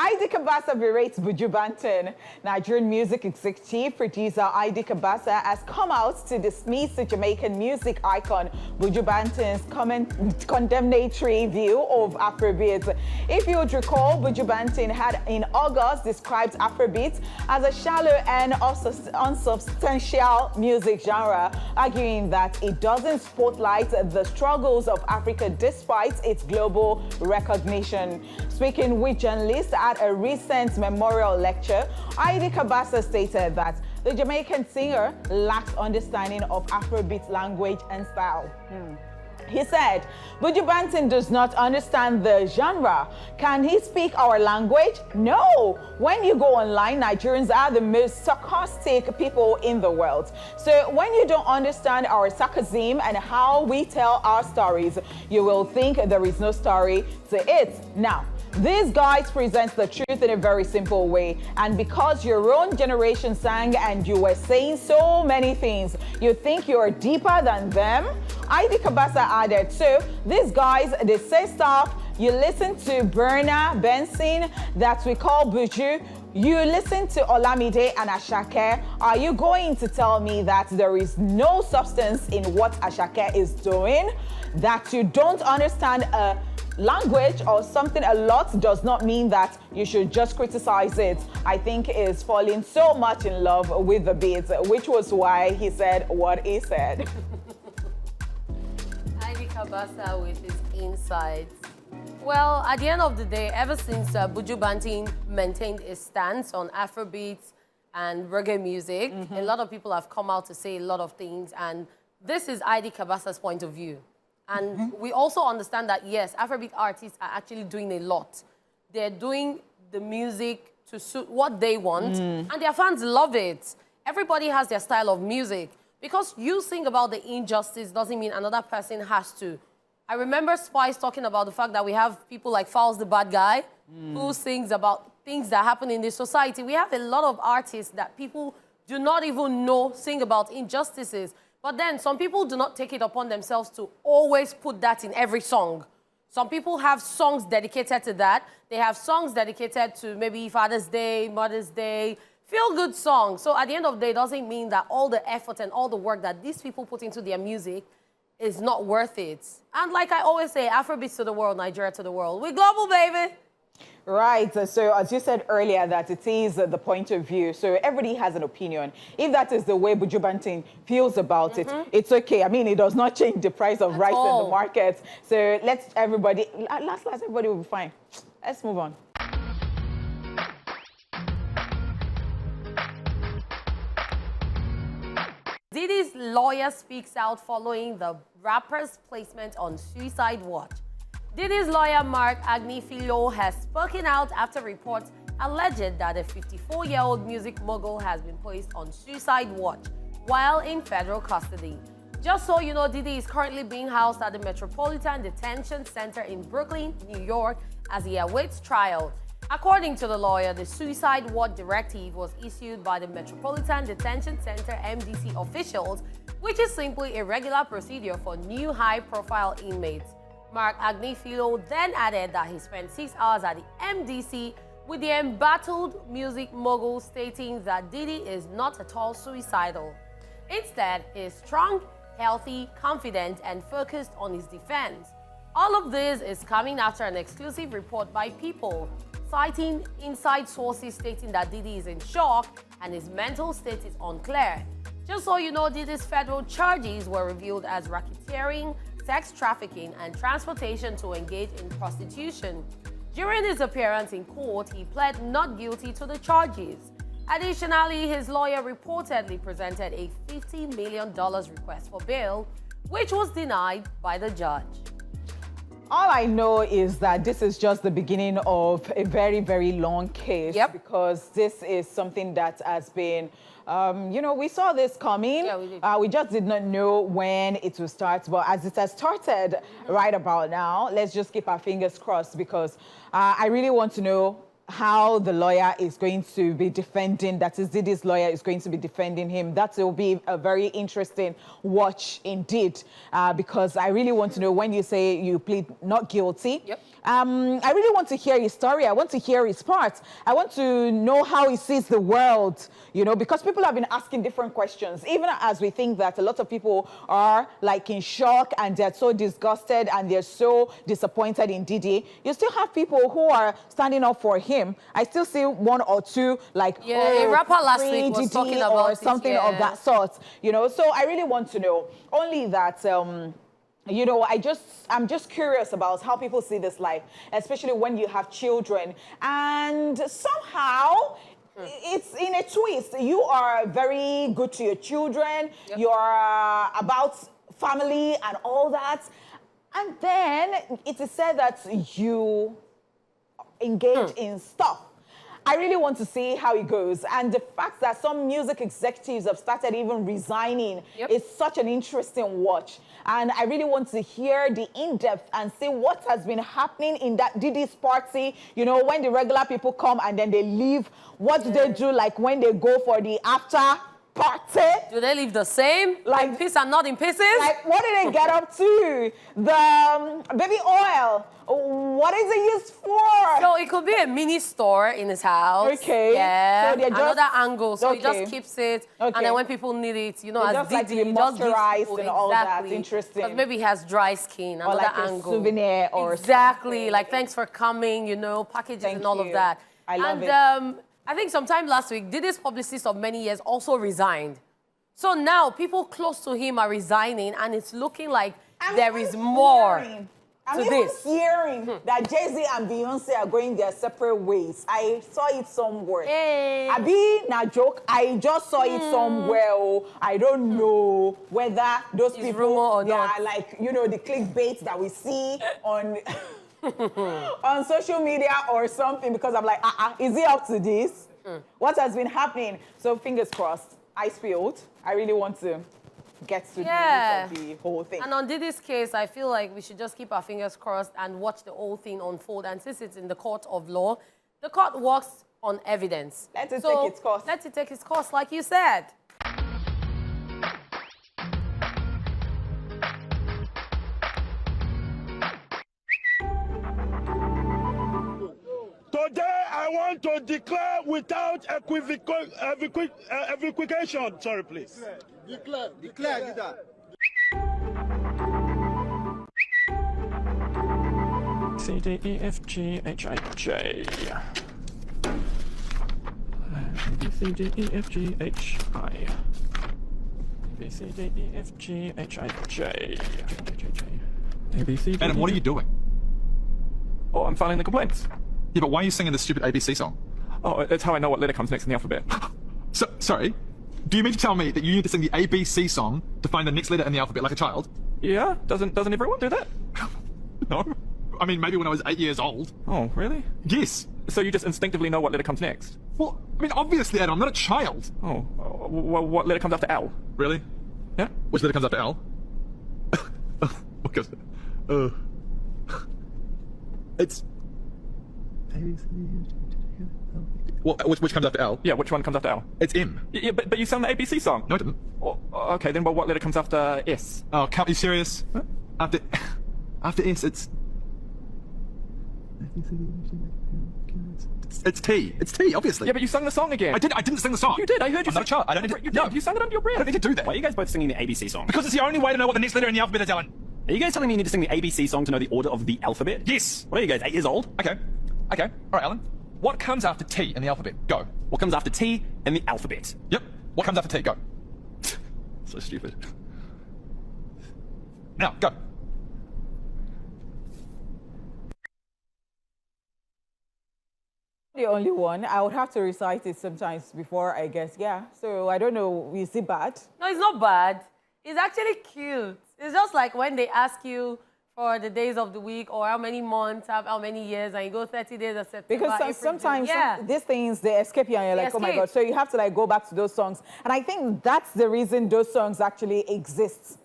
Heidi Kabasa berates Buju Banton. Nigerian music executive producer Heidi Kabasa has come out to dismiss the Jamaican music icon Buju Banton's condemnatory view of Afrobeat. If you would recall, Buju Banton had in August described Afrobeat as a shallow and unsubstantial music genre, arguing that it doesn't spotlight the struggles of Africa despite its global recognition. Speaking with journalists at a recent memorial lecture, Heidi Kabasa stated that the Jamaican singer lacks understanding of Afrobeat language and style. He said, Buju Banton does not understand the genre. Can he speak our language? No. When you go online, Nigerians are the most sarcastic people in the world. So when you don't understand our sarcasm and how we tell our stories, you will think there is no story to it. Now, these guys present the truth in a very simple way. And because your own generation sang and you were saying so many things, you think you're deeper than them? Heidi Kabasa added, so these guys, they say stuff. You listen to Berna, Benson, that we call Buju. You listen to Olamide and Ashake. Are you going to tell me that there is no substance in what Ashake is doing? That you don't understand a language or something a lot does not mean that you should just criticize it. I think he is falling so much in love with the beat, which was why he said what he said. Heidi Kabasa with his insights. Well, at the end of the day, ever since Buju Banton maintained his stance on Afrobeat and reggae music, a lot of people have come out to say a lot of things, and this is Heidi Kabasa's point of view. And we also understand that, yes, Afrobeat artists are actually doing a lot. They're doing the music to suit what they want, and their fans love it. Everybody has their style of music. Because you sing about the injustice doesn't mean another person has to. I remember Spice talking about the fact that we have people like Fowls the Bad Guy, who sings about things that happen in the society. We have a lot of artists that people do not even know sing about injustices. But then some people do not take it upon themselves to always put that in every song. Some people have songs dedicated to that. They have songs dedicated to maybe Father's Day, Mother's Day, feel-good songs. So at the end of the day, it doesn't mean that all the effort and all the work that these people put into their music is not worth it. And like I always say, Afrobeats to the world, Nigeria to the world. We're global, baby. Right. So as you said earlier, that it is the point of view. So everybody has an opinion. If that is the way Buju Banton feels about it, it's okay. I mean, it does not change the price of rice in the market. So let's everybody, last, everybody will be fine. Let's move on. Diddy's lawyer speaks out following the rapper's placement on Suicide Watch. Diddy's lawyer, Mark Agnifilo, has spoken out after reports alleged that a 54-year-old music mogul has been placed on Suicide Watch while in federal custody. Just so you know, Diddy is currently being housed at the Metropolitan Detention Center in Brooklyn, New York, as he awaits trial. According to the lawyer, the Suicide Watch directive was issued by the Metropolitan Detention Center MDC officials, which is simply a regular procedure for new high-profile inmates. Mark Agnifilo then added that he spent 6 hours at the MDC with the embattled music mogul, stating that Diddy is not at all suicidal. Instead, he is strong, healthy, confident, and focused on his defense. All of this is coming after an exclusive report by People, citing inside sources stating that Diddy is in shock and his mental state is unclear. Just so you know, Diddy's federal charges were revealed as racketeering, sex trafficking, and transportation to engage in prostitution. During his appearance in court, he pled not guilty to the charges. Additionally, his lawyer reportedly presented a $50 million request for bail, which was denied by the judge. All I know is that this is just the beginning of a very, very long case, because this is something that has been, you know, we saw this coming. Yeah, we did. We just did not know when it will start, but as it has started right about now, let's just keep our fingers crossed, because I really want to know how the lawyer is going to be defending, that is Diddy's lawyer is going to be defending him. That will be a very interesting watch indeed, because I really want to know, when you say you plead not guilty, Yep. I really want to hear his story. I want to hear his part. I want to know how he sees the world, you know, because people have been asking different questions, even as we think that a lot of people are like in shock and they're so disgusted and they're so disappointed in Diddy. You still have people who are standing up for him. I still see one or two like, a rapper last week was Diddy talking about or something of that sort, you know. So I really want to know only that. You know, I'm just curious about how people see this life, especially when you have children. And somehow, it's in a twist. You are very good to your children. Yep. You're about family and all that. And then it is said that you engage in stuff. I really want to see how it goes. And the fact that some music executives have started even resigning is such an interesting watch. And I really want to hear the in-depth and see what has been happening in that Diddy's party. You know, when the regular people come and then they leave, what do they do, like when they go for the after party? Do they leave the same? Like in peace and not in pieces? Like, what did they get up to? The baby oil, what is it used for? So it could be a mini store in his house. Okay. Yeah. So they're just, another angle. So he just keeps it. Okay. And then when people need it, you know, They as just like to Diddy, be he just gives moisturized people, and all that. exactly. Interesting. Because maybe he has dry skin. Or Another like angle. a souvenir or exactly. something. Like, thanks for coming, you know, packages Thank and all you. of that. I love it. I think sometime last week, Diddy's publicist of many years also resigned. So now people close to him are resigning, and it's looking like there is more to this. I'm hearing that Jay-Z and Beyonce are going their separate ways. I saw it somewhere. Hey. Abi, na joke. I just saw it somewhere. Oh, I don't know whether those It's people rumor or they not. are like, you know, the clickbait that we see on on social media or something, because I'm like, is he up to this? What has been happening? So fingers crossed. I spilled. I really want to get to the root of the whole thing. And on Diddy's case, I feel like we should just keep our fingers crossed and watch the whole thing unfold. And since it's in the court of law, the court works on evidence. Let it take its course. Let it take its course, like you said. Today, I want to declare without equivocation. Sorry, please. Declare, leader. C, D, E, F, G, H, I, J. B, C, D, E, F, G, H, I. B, C, D, E, F, G, H, I, J. A, B, C, D, Adam, what are you doing? Oh, I'm filing the complaints. Yeah, but why are you singing this stupid ABC song? Oh, it's how I know what letter comes next in the alphabet. So, sorry, do you mean to tell me that you need to sing the ABC song to find the next letter in the alphabet like a child? Yeah? Doesn't everyone do that? No. I mean, maybe when I was 8 years old. Oh, really? Yes. So you just instinctively know what letter comes next? Well, I mean, obviously, Adam, I'm not a child. Oh, what letter comes after L? Really? Yeah? Which letter comes after L? What goes? It's. Well, which comes after L? Yeah, which one comes after L? It's M. Yeah, but you sang the ABC song. No, I didn't. Oh, okay, then what letter comes after S? Oh, can't be serious. Huh? After S, it's T. It's T, obviously. Yeah, but you sang the song again. I didn't sing the song. You did. I heard you. I'm not a child. I don't need to. You No, did. You sang it under your breath. I don't need to do that. Why are you guys both singing the ABC song? Because it's the only way to know what the next letter in the alphabet is, Alan. Are you guys telling me you need to sing the ABC song to know the order of the alphabet? Yes. What are you guys, 8 years old? Okay. All right, Alan. What comes after T in the alphabet? Go. What comes after T in the alphabet? Yep. What comes after T? Go. So stupid. Now, go. The only one. I would have to recite it sometimes before I guess. Yeah. So I don't know. Is it bad? No, it's not bad. It's actually cute. It's just like when they ask you for the days of the week or how many months, how many years, and you go 30 days of September. Because April, sometimes June. these things, they escape you and you're They like, oh my escape. God. So you have to like go back to those songs. And I think that's the reason those songs actually exist.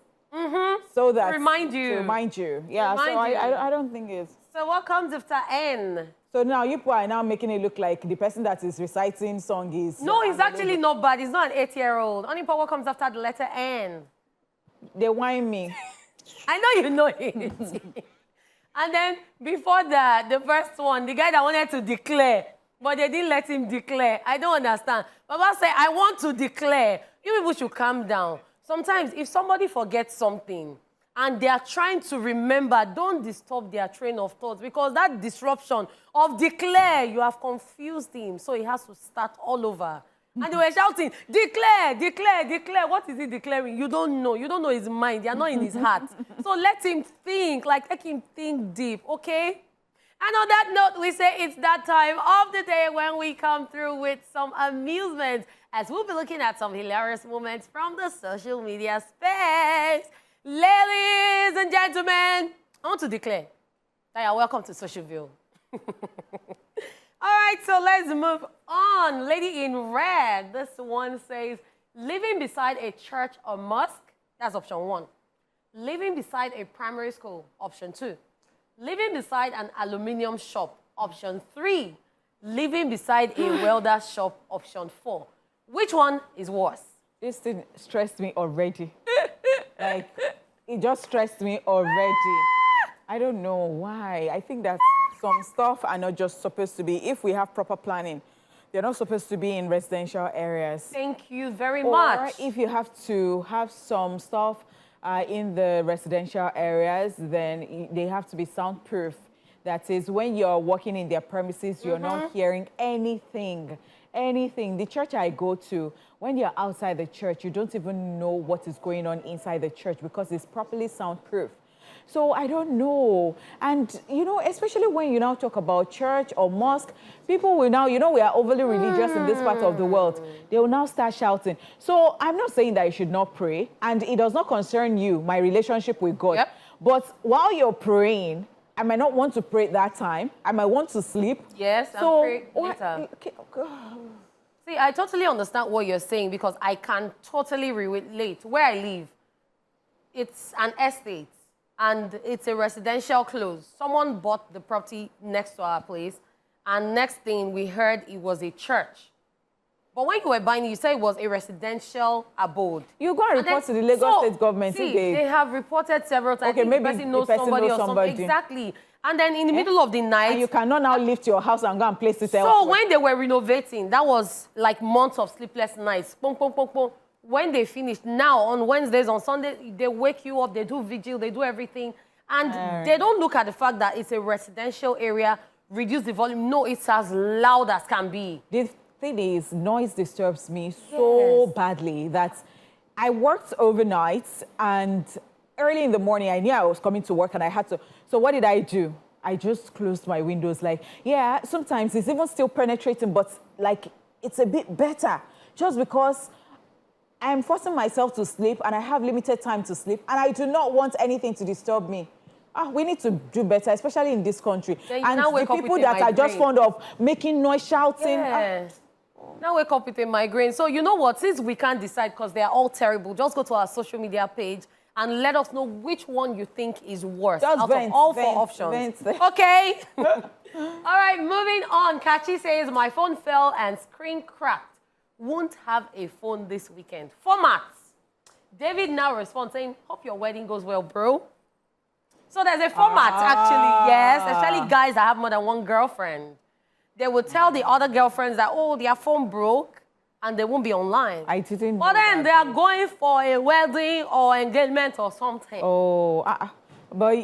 So that remind you. To remind you. Yeah. Remind so you. I don't think it's. So what comes after N? So now you people are now making it look like the person that is reciting song is... No, it's actually not bad. It's not an 8-year-old. Only power comes after the letter N. They whine me. I know you know it. And then before that, the first one, the guy that wanted to declare, but they didn't let him declare. I don't understand. Baba said, I want to declare. You people should calm down. Sometimes if somebody forgets something and they are trying to remember, don't disturb their train of thoughts, because that disruption of declare, you have confused him. So he has to start all over. And they were shouting, declare, declare, declare. What is he declaring? You don't know. You don't know his mind. You're not in his heart. So let him think, like let him think deep, okay? And on that note, we say it's that time of the day when we come through with some amusement, as we'll be looking at some hilarious moments from the social media space. Ladies and gentlemen, I want to declare that you're welcome to Social View. All right, so let's move on. Lady in red, this one says, living beside a church or mosque, that's option 1. Living beside a primary school, option 2. Living beside an aluminium shop, option 3. Living beside a welder shop, option 4. Which one is worse? This thing stressed me already. Like, it just stressed me already. I don't know why. I think that some stuff are not just supposed to be, if we have proper planning, they're not supposed to be in residential areas. Thank you very Or much. if you have to have some stuff in the residential areas, then they have to be soundproof. That is, when you're walking in their premises, you're not hearing anything. Anything. The church I go to, when you're outside the church, you don't even know what is going on inside the church because it's properly soundproof. So I don't know. And, you know, especially when you now talk about church or mosque, people will now, you know, we are overly religious in this part of the world. They will now start shouting. So I'm not saying that you should not pray, and it does not concern you, my relationship with God. Yep. But while you're praying, I might not want to pray at that time. I might want to sleep. Yes, so, and pray later. Okay. See, I totally understand what you're saying because I can totally relate. Where I live, it's an estate and it's a residential close. Someone bought the property next to our place, and next thing we heard it was a church. But when you were buying it, you said it was a residential abode. You go and report to the Lagos State government. See, they have reported several times. Okay, maybe the person knows somebody or something. Exactly. And then in the middle of the night... And you cannot now lift your house and go and place it So elsewhere. when they were renovating, that was like months of sleepless nights. Boom, boom, boom, boom. When they finished, now on Wednesdays, on Sunday, they wake you up, they do vigil, they do everything. And they don't look at the fact that it's a residential area, reduce the volume. No, it's as loud as can be. The thing is, noise disturbs me so badly that I worked overnight, and early in the morning, I knew I was coming to work and I had to. So what did I do? I just closed my windows. Like, yeah, sometimes it's even still penetrating, but like it's a bit better just because I'm forcing myself to sleep and I have limited time to sleep and I do not want anything to disturb me. We need to do better, especially in this country. And the people that are just fond of making noise, shouting. Now wake up with a migraine. So you know what? Since we can't decide because they are all terrible, just go to our social media page and let us know which one you think is worse just out of all 4 options. Okay? All right, moving on. Kachi says, my phone fell and screen cracked. Won't have a phone this weekend. Formats. David now responds saying, hope your wedding goes well, bro. So there's a format, actually, yes, especially guys that have more than one girlfriend. They will tell the other girlfriends that, oh, their phone broke, and they won't be online. I didn't know. But then they are going for a wedding or engagement or something. Oh, but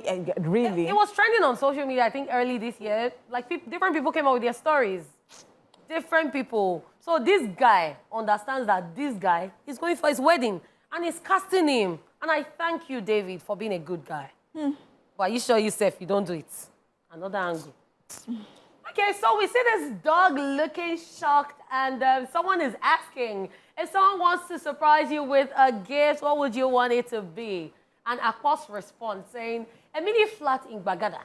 really? It was trending on social media, I think, early this year. Like, different people came out with their stories. Different people. So this guy understands that this guy is going for his wedding, and he's casting him. And I thank you, David, for being a good guy. But are you sure yourself you don't do it? Another angle. Okay, so we see this dog looking shocked, and someone is asking, if someone wants to surprise you with a gift, what would you want it to be? And Akos responds saying, a mini flat in Bagada,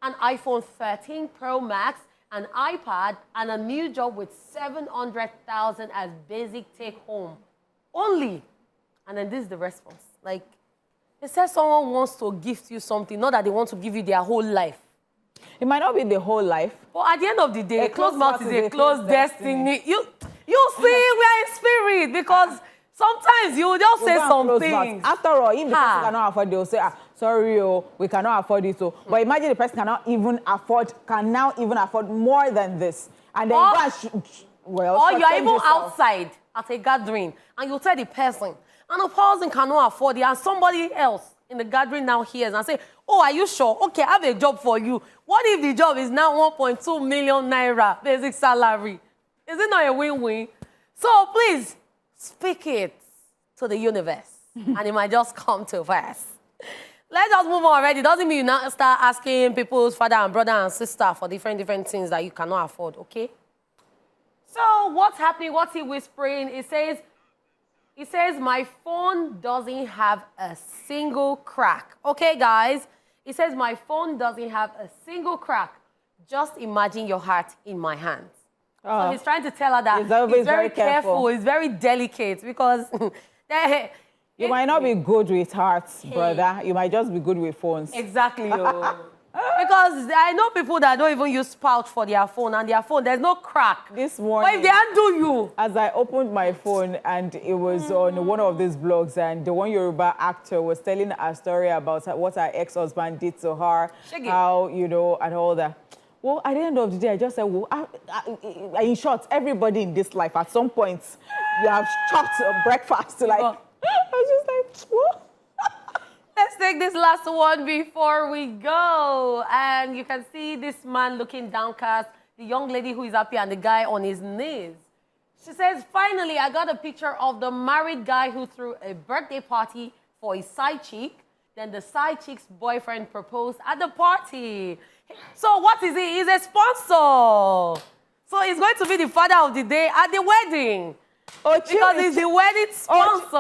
an iPhone 13 Pro Max, an iPad, and a new job with 700,000 as basic take home. Only. And then this is the response. Like, it says someone wants to gift you something, not that they want to give you their whole life. It might not be the whole life. But at the end of the day, A a closed mouth is a closed destiny. destiny. You see, we are in spirit because sometimes you will just say some things. After all, if the person cannot afford, they'll say, sorry, we cannot afford it. So, but imagine the person can now even afford more than this. And then Or- go and well, Or you are shortchange even yourself. outside at a gathering and you tell the person, and the person cannot afford it, and somebody else in the gathering now hears and say, oh, are you sure? Okay, I have a job for you. What if the job is now 1.2 million naira basic salary? Is it not a win-win? So please, speak it to the universe and it might just come to pass. Let's just move on already. Doesn't mean you now start asking people's father and brother and sister for different things that you cannot afford, okay? So what's happening? What's he whispering? It says, my phone doesn't have a single crack. Okay, guys? It says, my phone doesn't have a single crack. Just imagine your heart in my hands. So he's trying to tell her that He's very careful, he's very delicate because You might not be good with hearts, brother. You might just be good with phones. Exactly. Because I know people that don't even use pouch for their phone, and their phone, there's no crack. This But morning, if they undo you, as I opened my phone and it was on one of these blogs, and the one Yoruba actor was telling a story about what her ex-husband did to her, Shaggy. how, and all that. Well, at the end of the day, I just said, well, in short, everybody in this life, at some point, you have chopped breakfast. Like, I was just like, what? let's take this last one before we go. And you can see this man looking downcast, the young lady who is happy, and the guy on his knees. She says, finally, I got a picture of the married guy who threw a birthday party for his side chick. Then the side chick's boyfriend proposed at the party. So what is he? He's a sponsor. So he's going to be the father of the day at the wedding. Because he's the wedding sponsor.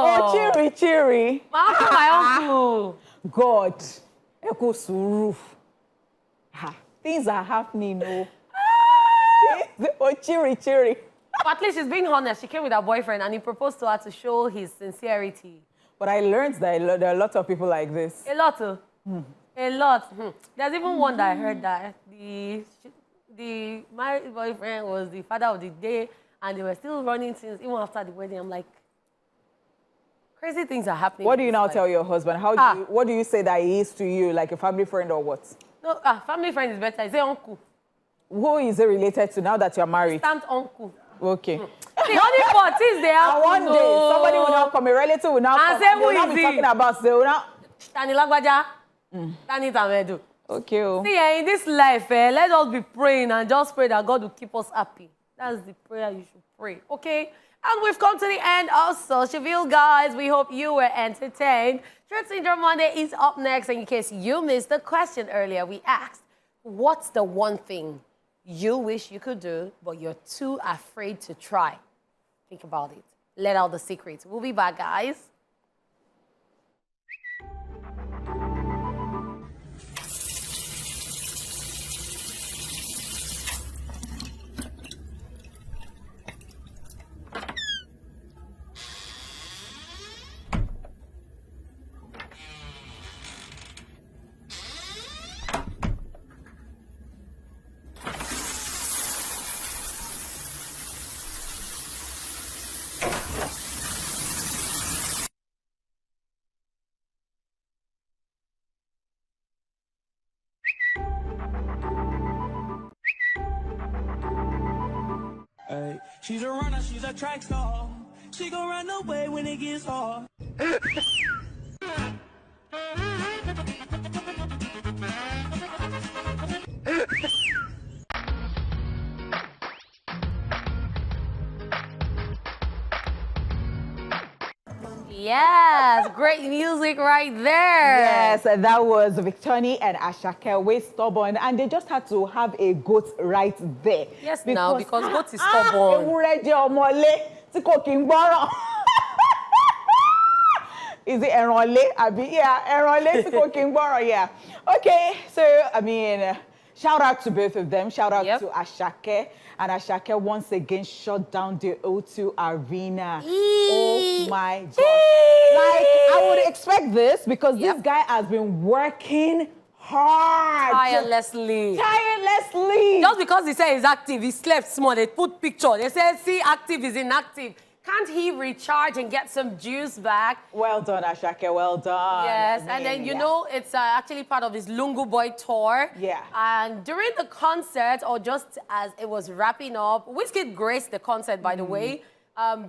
Chiri. My uncle. God. Eko suru. Things are happening, Chiri. But at least she's being honest. She came with her boyfriend and he proposed to her to show his sincerity. But I learned that there are lots of people like this. A lot. A lot. There's even one that I heard that the married boyfriend was the father of the day and they were still running things even after the wedding. I'm like, crazy things are happening. What do you now tell your husband? What do you say that he is to you, like a family friend or what? No, family friend is better. I say uncle. Who is it related to now that you're married? Stamped uncle. Okay. The only for things they have. And one day, somebody will now come, a relative will now And come, say, and they will who now is be he? talking about, they will now... Tani Lagbaja. Tani Tamedu. Okay. See, in this life, let us be praying and just pray that God will keep us happy. That's the prayer you should pray, okay? And we've come to the end of Social, guys. We hope you were entertained. Truth Syndrome Monday is up next. And in case you missed the question earlier, we asked, what's the one thing you wish you could do, but you're too afraid to try? Think about it. Let out the secrets. We'll be back, guys. Ay, she's a runner, she's a track star. She gon' run away when it gets hard. Yes, great music right there. Yes, that was Victoni and Ashake, way stubborn, and they just had to have a goat right there. Yes, because goat is stubborn. Ewúrẹ́ jẹ́ ọmọlé tí kò kí ń gbọ́ràn. Is it ẹranlé? Yeah, ẹranlé tí kò kí ń gbọ́ràn, yeah. Okay, so, I mean, shout out to both of them. Shout out to Ashake. And Ashake once again shut down the O2 Arena. Oh my gosh. Like, I would expect this because this guy has been working hard. Tirelessly. Tirelessly. Just because he said he's active, he slept small, they put picture. They said, see, active is inactive. Can't he recharge and get some juice back? Well done, Ashake. Well done. Yes, I and then, mean, you yeah. know, it's actually part of his Lungu Boy tour. Yeah. And during the concert, or just as it was wrapping up, Wizkid graced the concert, by the way.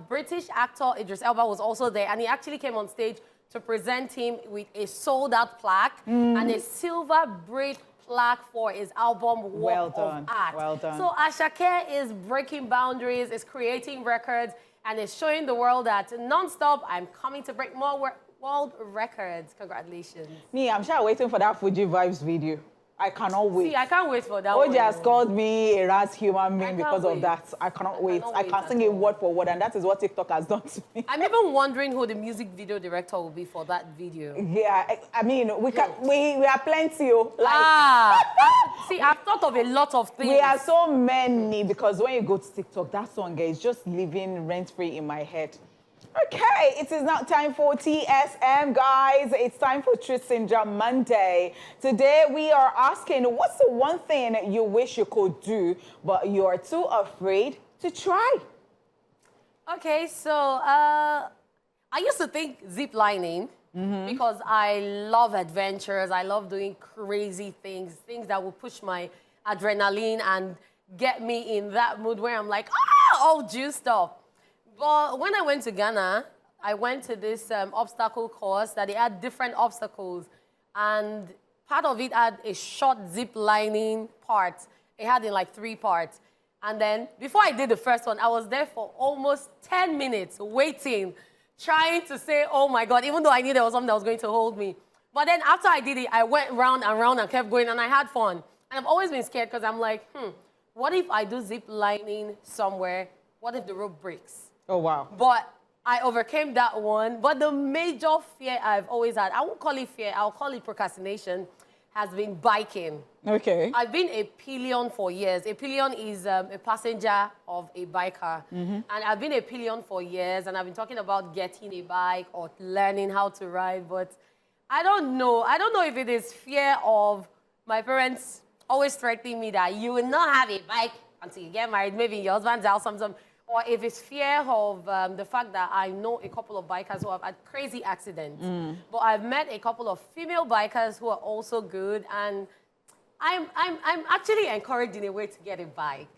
British actor Idris Elba was also there, and he actually came on stage to present him with a sold-out plaque and a silver braid plaque for his album Work of Art. Well done. So Ashake is breaking boundaries, is creating records, and is showing the world that non-stop, I'm coming to break more world records. Congratulations. Me, I'm sure waiting for that Fuji Vibes video. I cannot wait. See, I can't wait for that OJ one. has called me a rat human being can't because of wait. that. I cannot wait. cannot I wait can at sing it all. word for word, and that is what TikTok has done to me. I'm even wondering who the music video director will be for that video. Yeah, I mean, we are plenty. See, I've thought of a lot of things. We are so many because when you go to TikTok, that song is just living rent-free in my head. Okay, it is now time for TSM, guys. It's time for Truth Syndrome Monday. Today, we are asking, what's the one thing you wish you could do, but you're too afraid to try? Okay, so I used to think zip lining because I love adventures. I love doing crazy things that will push my adrenaline and get me in that mood where I'm like, all juiced up. But when I went to Ghana, I went to this obstacle course that they had different obstacles. And part of it had a short zip lining part. It had in like 3 parts. And then before I did the first one, I was there for almost 10 minutes waiting, trying to say, oh my God, even though I knew there was something that was going to hold me. But then after I did it, I went round and round and kept going and I had fun. And I've always been scared because I'm like, what if I do zip lining somewhere? What if the rope breaks? Oh, wow. But I overcame that one. But the major fear I've always had, I won't call it fear, I'll call it procrastination, has been biking. Okay. I've been a pillion for years. A pillion is a passenger of a biker. And I've been a pillion for years, and I've been talking about getting a bike or learning how to ride, but I don't know. I don't know if it is fear of my parents always threatening me that you will not have a bike until you get married, maybe in your husband's house, something. Or if it's fear of the fact that I know a couple of bikers who have had crazy accidents. But I've met a couple of female bikers who are also good, and I'm actually encouraged in a way to get a bike.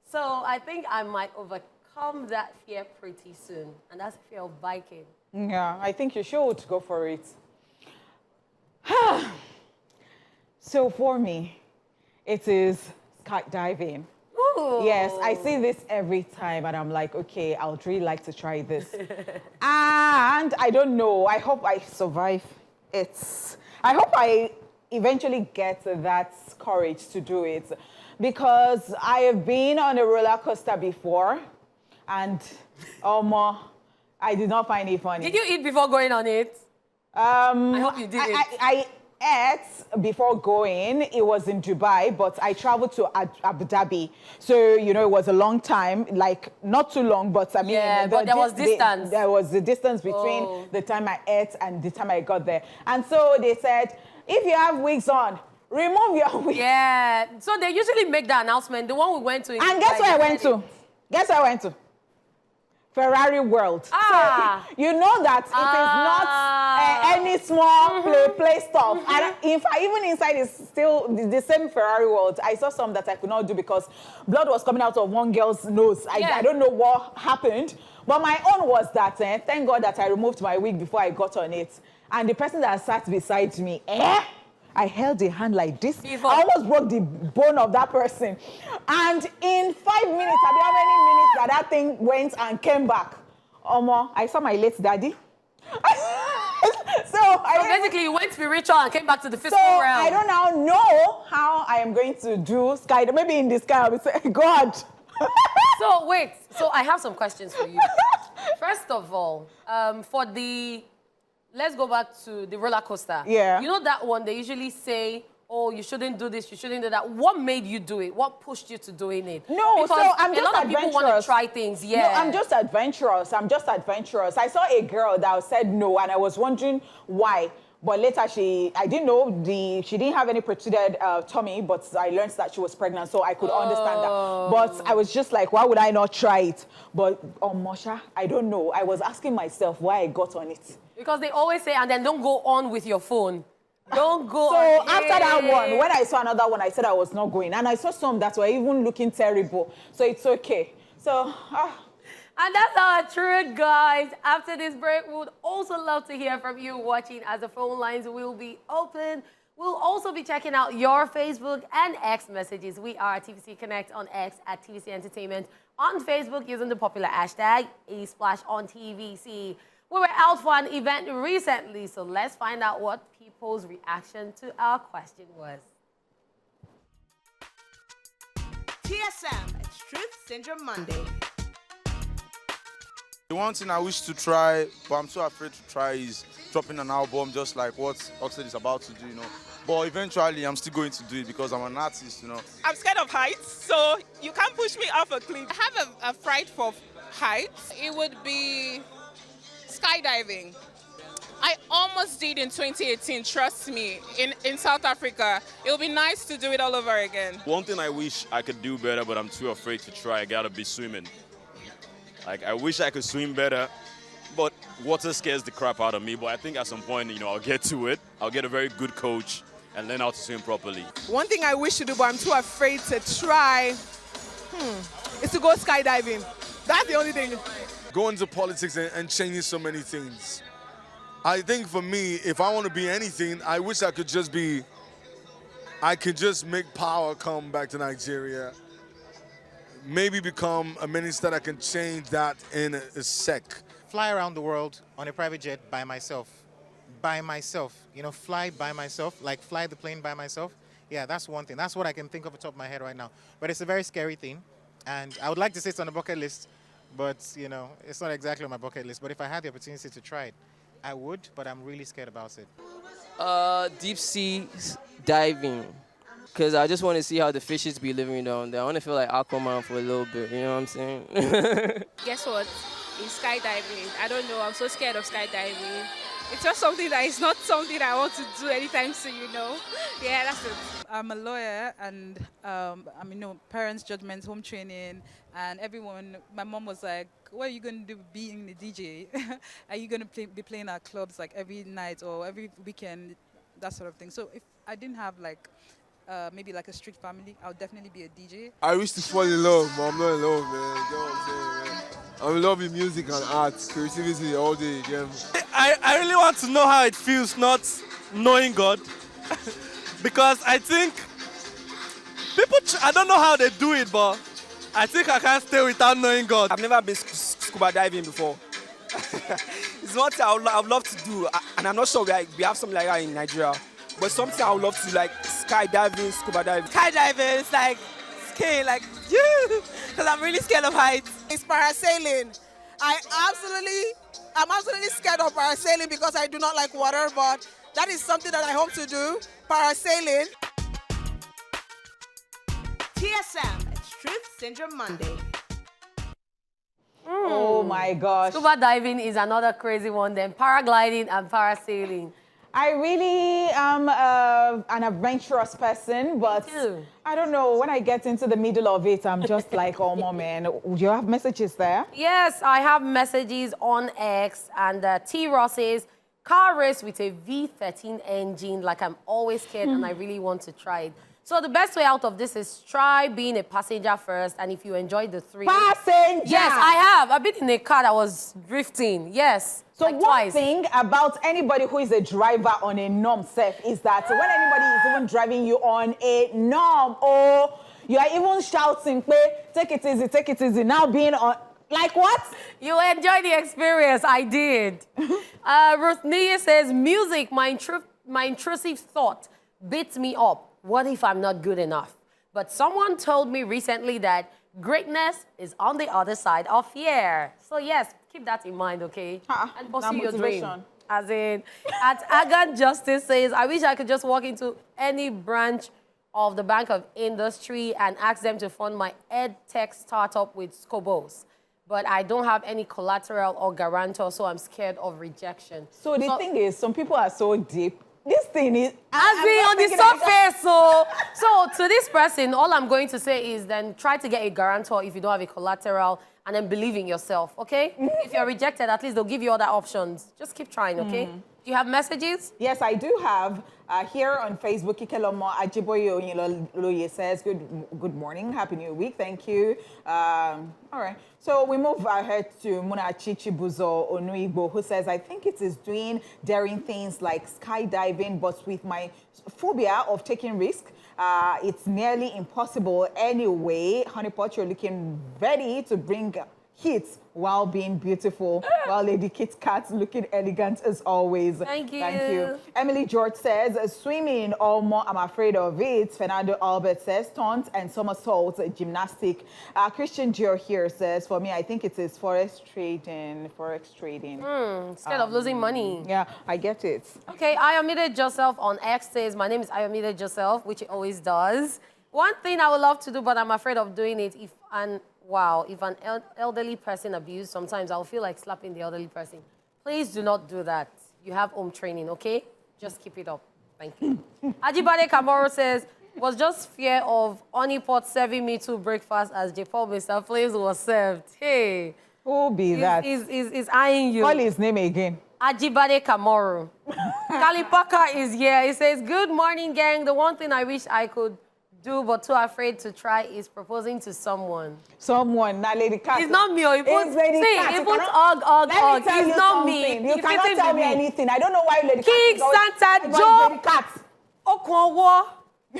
So I think I might overcome that fear pretty soon, and that's the fear of biking. Yeah, I think you should go for it. So for me, it is skydiving. Ooh. Yes, I see this every time, and I'm like, okay, I would really like to try this. And I don't know. I hope I survive it. I hope I eventually get that courage to do it, because I have been on a roller coaster before, and I did not find it funny. Did you eat before going on it? I hope you did it. I ate before going. It was in Dubai, but I traveled to Abu Dhabi. So, you know, it was a long time, like not too long, but I mean, Yeah, but there was distance. There was the distance between the time I ate and the time I got there. And so they said, if you have wigs on, remove your wigs. Yeah, so they usually make the announcement. The one we went to. And guess where I went to? Guess where I went to? Ferrari World. Ah. So you know that it is not any small play stuff. And in fact, even inside is still the same Ferrari World. I saw some that I could not do because blood was coming out of one girl's nose. I don't know what happened. But my own was that, thank God that I removed my wig before I got on it. And the person that sat beside me, I held a hand like this. I almost broke the bone of that person. And in 5 minutes, I mean, how many minutes that thing went and came back? I saw my late daddy. So basically, you went spiritual and came back to the physical realm. I don't now know how I am going to do sky. Maybe in the sky, I will say, God. So wait, so I have some questions for you. First of all, let's go back to the roller coaster. Yeah. You know that one, they usually say, oh, you shouldn't do this, you shouldn't do that. What made you do it? What pushed you to doing it? No, because so I'm a just lot of people want to adventurous. try things, yeah. No, I'm just adventurous. I saw a girl that said no, and I was wondering why. But later I didn't know she didn't have any protruded tummy, but I learned that she was pregnant, so I could understand that. But I was just like, why would I not try it? But on Mosha, I don't know. I was asking myself why I got on it. Because they always say, and then don't go on with your phone. Don't go So on. after that one, when I saw another one, I said I was not going. And I saw some that were even looking terrible. So it's okay. So, And that's our truth, guys. After this break, we would also love to hear from you watching, as the phone lines will be open. We'll also be checking out your Facebook and X messages. We are TVC Connect on X at TVC Entertainment. On Facebook, using the popular hashtag Esplash on TVC. We were out for an event recently, so let's find out what people's reaction to our question was. TSM, it's Truth Syndrome Monday. The one thing I wish to try, but I'm so afraid to try, is dropping an album just like what Oxlade is about to do, But eventually, I'm still going to do it because I'm an artist, I'm scared of heights, so you can't push me off a cliff. I have a fright for heights. It would be skydiving. I almost did in 2018, trust me, in South Africa. It would be nice to do it all over again. One thing I wish I could do better, but I'm too afraid to try, I gotta be swimming. Like, I wish I could swim better, but water scares the crap out of me. But I think at some point, I'll get to it. I'll get a very good coach and learn how to swim properly. One thing I wish to do, but I'm too afraid to try, is to go skydiving. That's the only thing. Go into politics and changing so many things. I think for me, if I want to be anything, I wish I could just make power come back to Nigeria. Maybe become a minister that can change that in a sec. Fly around the world on a private jet by myself. By myself. Fly by myself, like fly the plane by myself. Yeah, that's one thing. That's what I can think of off the top of my head right now. But it's a very scary thing. And I would like to say it's on the bucket list, but, it's not exactly on my bucket list. But if I had the opportunity to try it, I would, but I'm really scared about it. Deep sea diving. Because I just want to see how the fishes be living down there. I want to feel like Aquaman for a little bit, you know what I'm saying? Guess what? It's skydiving. I don't know, I'm so scared of skydiving. It's just something that is not something I want to do anytime soon, Yeah, that's it. I'm a lawyer, and parents' judgment, home training, and everyone. My mom was like, "What are you going to do being the DJ? Are you going to be playing at clubs like every night or every weekend, that sort of thing?" So if I didn't have maybe like a strict family, I would definitely be a DJ. I wish to fall in love, but I'm not in love, man. You know what I'm saying, man? I'm in love with music and art, creativity all day. Yeah. I really want to know how it feels not knowing God. Because I think people, I don't know how they do it, but I think I can't stay without knowing God. I've never been scuba diving before. It's not something I would love to do, and I'm not sure we have something like that in Nigeria. But something I would love to do, like skydiving, scuba diving. Skydiving is like skiing, because I'm really scared of heights. It's parasailing. I'm absolutely scared of parasailing because I do not like water, but that is something that I hope to do, parasailing. TSM, it's Truth Syndrome Monday. Oh my gosh. Scuba diving is another crazy one, then paragliding and parasailing. I really am an adventurous person, but I don't know, when I get into the middle of it, I'm just like, oh, man. Do you have messages there? Yes, I have messages on X, and T-Ross says, car race with a V13 engine, like I'm always scared and I really want to try it. So the best way out of this is try being a passenger first, and if you enjoy the thrill. Passenger! Yes, I have. I've been in a car that was drifting, yes. So one thing about anybody who is a driver on a norm self is that when anybody is even driving you on a norm, or you are even shouting, take it easy, now being on, like what? You enjoy the experience, I did. Ruth Nia says, music, my intrusive thought beats me up. What if I'm not good enough? But someone told me recently that greatness is on the other side of fear. So yes, keep that in mind, okay? And pursue your dream. As in, at Agan Justice says, I wish I could just walk into any branch of the Bank of Industry and ask them to fund my ed tech startup with Scobos. but I don't have any collateral or guarantor, so I'm scared of rejection. So the thing is, some people are so deep. This thing is... As in on the surface, so to this person, all I'm going to say is then try to get a guarantor if you don't have a collateral, and then believe in yourself, okay? If you're rejected, at least they'll give you other options. Just keep trying, okay? Do you have messages? Yes, I do have. Here on Facebook, Ikelomo Ajiboye says, good morning, happy new week, thank you. All right, so we move ahead to Munachi Chibuzo Onuigbo, who says, I think it is doing daring things like skydiving, but with my phobia of taking risks, it's nearly impossible anyway. Honeypot, you're looking ready to bring hits while being beautiful, while Lady Kit Kat looking elegant as always. Thank you. Thank you. Emily George says, swimming, almost, I'm afraid of it. Fernando Albert says, stunts and somersaults, gymnastic. Christian Gio here says, for me, I think it is forex trading. Scared of losing money. Yeah, I get it. Okay, Ayomide Joseph on X says, my name is Ayomide Joseph, which he always does. One thing I would love to do, but I'm afraid of doing it, if an elderly person abused, sometimes I'll feel like slapping the elderly person. Please do not do that. You have home training, okay? Just keep it up. Thank you. Ajibade Kamoro says, was just fear of Honeypot serving me to breakfast as J. Paul Mr. Flames was served. Hey. Who be that? Is eyeing you. Call his name again. Ajibade Kamoro. Kalipaka is here. He says, good morning, gang. The one thing I wish I could do but too afraid to try is proposing to someone. Not Lady Cat. It's not me. He puts og. It's not me. You cannot tell me anything. I don't know why Lady Cat King is always Santa Joe Okonwo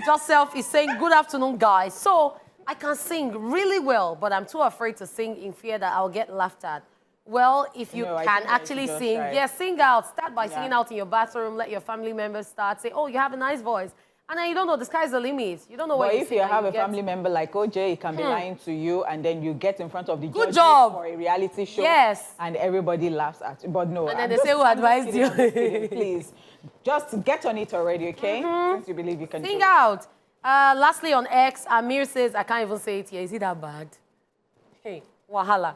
Joseph is saying, good afternoon, guys. So I can sing really well, but I'm too afraid to sing in fear that I'll get laughed at. Well, if you can actually sing, sing out. Start by singing out in your bathroom. Let your family members start. Say, oh, you have a nice voice. And then you don't know, the sky's the limit. You don't know what you if you have a family member like OJ, he can be lying to you, and then you get in front of the judges for a reality show. Yes. And everybody laughs at you. But no. And then they say, who advised you? Please, just get on it already, okay? Since you believe you can sing out. Lastly, on X, Amir says, I can't even say it here. Is it that bad? Hey, wahala.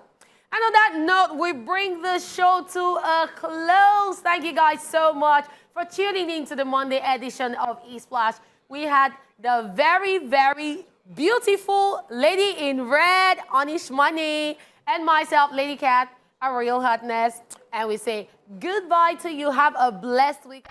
And on that note, we bring the show to a close. Thank you guys so much for tuning in to the Monday edition of Esplash. We had the very, very beautiful lady in red, Onish Money, and myself, Lady Cat, a real hotness. And we say goodbye to you. Have a blessed week.